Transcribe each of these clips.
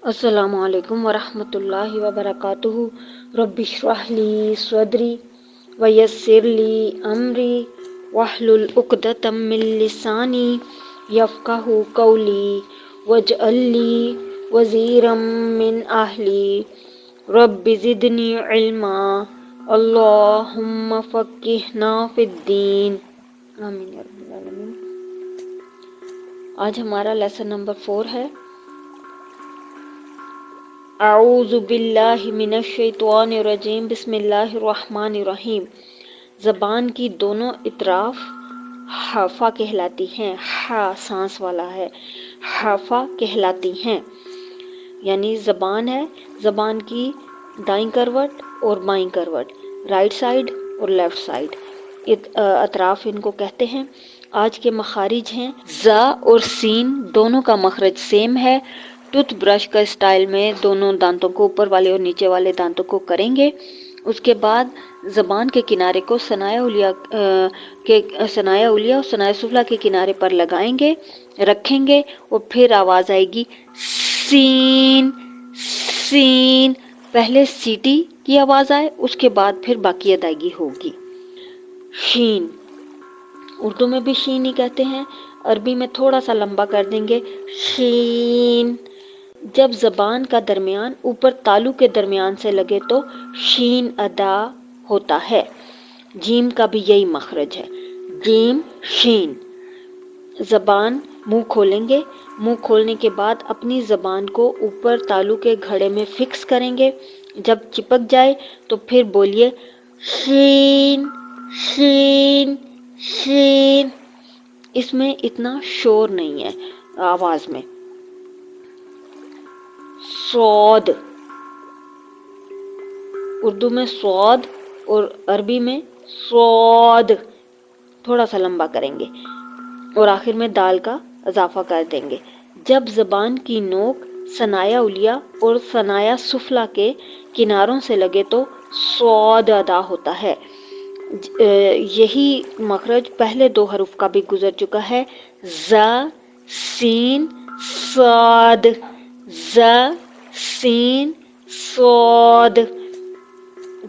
السلام علیکم ورحمۃ اللہ وبرکاتہ۔ رب اشرح لی صدری ویسر لی امری واحلل عقدۃ من لسانی یفقہوا قولی واجعل لی وزیرا من اہلی رب زدنی علما اللہم فقہنا فی الدین آمین یا رب العالمین۔ آج ہمارا لیسن نمبر 4 ہے اعوذ باللہ من الشیطان الرجیم، بسم اللہ الرحمن الرحیم۔ زبان کی دونوں اطراف حافہ کہلاتی ہیں، ہا سانس والا ہے، حافہ کہلاتی ہیں، یعنی زبان ہے، زبان کی دائیں کروٹ اور بائیں کروٹ، رائٹ سائڈ اور لیفٹ سائڈ، اطراف ان کو کہتے ہیں۔ آج کے مخارج ہیں، زا اور سین دونوں کا مخرج سیم ہے۔ ٹوتھ برش کا اسٹائل میں دونوں دانتوں کو، اوپر والے اور نیچے والے دانتوں کو کریں گے۔ اس کے بعد زبان کے کنارے کو ثنایا علیہ اور ثنایا سفلی کے کنارے پر لگائیں گے، رکھیں گے، اور پھر آواز آئے گی سین سین۔ پہلے سیٹی کی آواز آئے، اس کے بعد پھر باقی ادائیگی ہوگی۔ شین، اردو میں بھی شین ہی کہتے ہیں، عربی میں تھوڑا سا لمبا کر دیں گے، شین۔ جب زبان کا درمیان اوپر تالو کے درمیان سے لگے تو شین ادا ہوتا ہے۔ جیم کا بھی یہی مخرج ہے، جیم شین۔ زبان منہ کھولیں گے، منہ کھولنے کے بعد اپنی زبان کو اوپر تالو کے گھڑے میں فکس کریں گے۔ جب چپک جائے تو پھر بولیے شین شین شین۔ اس میں اتنا شور نہیں ہے آواز میں۔ صاد، اردو میں صاد اور عربی میں صاد، تھوڑا سا لمبا کریں گے اور آخر میں دال کا اضافہ کر دیں گے۔ جب زبان کی نوک ثنایا علیہ اور ثنایا سفلی کے کناروں سے لگے تو صاد ادا ہوتا ہے۔ یہی مخرج پہلے 2 حروف کا بھی گزر چکا ہے، ز سین صاد، ز سین صاد،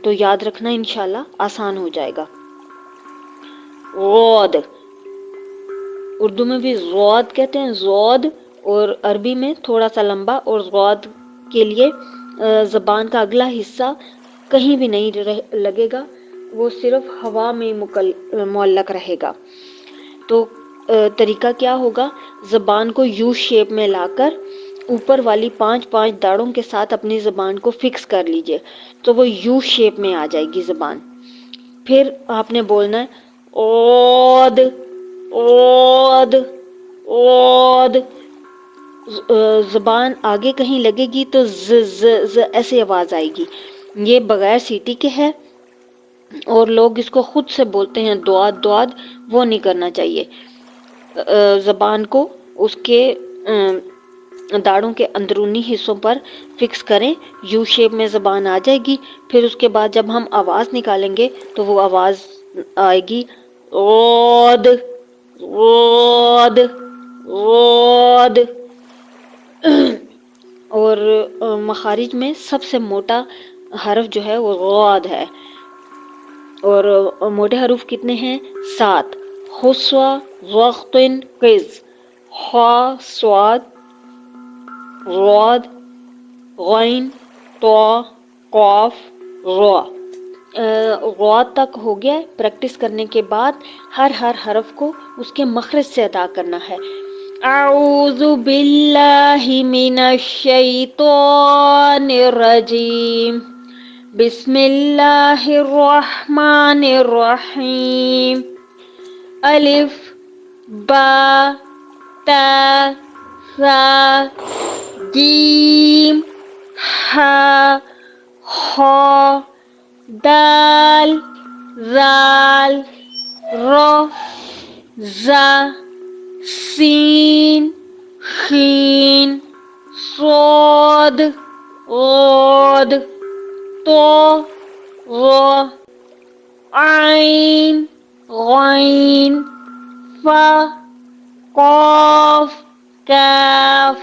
تو یاد رکھنا انشاءاللہ آسان ہو جائے گا۔ غود، اردو میں بھی غود کہتے ہیں، غود، اور عربی میں تھوڑا سا لمبا، اور غود کے لیے زبان کا اگلا حصہ کہیں بھی نہیں لگے گا، وہ صرف ہوا میں معلق رہے گا۔ تو طریقہ کیا ہوگا، زبان کو یو شیپ میں لا کر اوپر والی 5 داڑوں کے ساتھ اپنی زبان کو فکس کر لیجئے تو وہ یو شیپ میں آ جائے گی زبان۔ پھر آپ نے بولنا ہے اود اود اود۔ زبان آگے کہیں لگے گی تو ز ز ز ایسے آواز آئے گی۔ یہ بغیر سیٹی کے ہے اور لوگ اس کو خود سے بولتے ہیں دعاد دعاد، وہ نہیں کرنا چاہیے۔ زبان کو اس کے داڑوں کے اندرونی حصوں پر فکس کریں، یو شیپ میں زبان آ جائے گی۔ پھر اس کے بعد جب ہم آواز نکالیں گے تو وہ آواز آئے گی اود اود اود۔ اور مخارج میں سب سے موٹا حرف جو ہے وہ غاد ہے، اور موٹے حروف کتنے ہیں؟ 7، خسوا وقتن قز، خا صاد غاد غین تو قاف را۔ غاد تک ہو گیا۔ پریکٹس کرنے کے بعد ہر حرف کو اس کے مخرج سے ادا کرنا ہے۔ اعوذ باللہ من الشیطان الرجیم، بسم اللہ الرحمن الرحیم، الف با تا ثا جیم ہا خا دال ذال را زا سین شین صاد غاد تو غ عین غین فا قاف کاف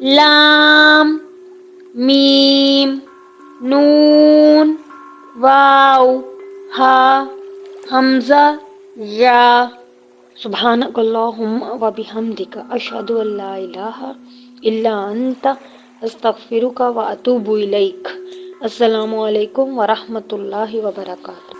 لام میم، نون، واو، ہا، حمزہ، یا۔ سبحانک اللہم و بحمدک، اشہد ان لا الہ الا انت، استغفرک و اتوب الیک۔ السلام علیکم ورحمۃ اللہ وبرکاتہ۔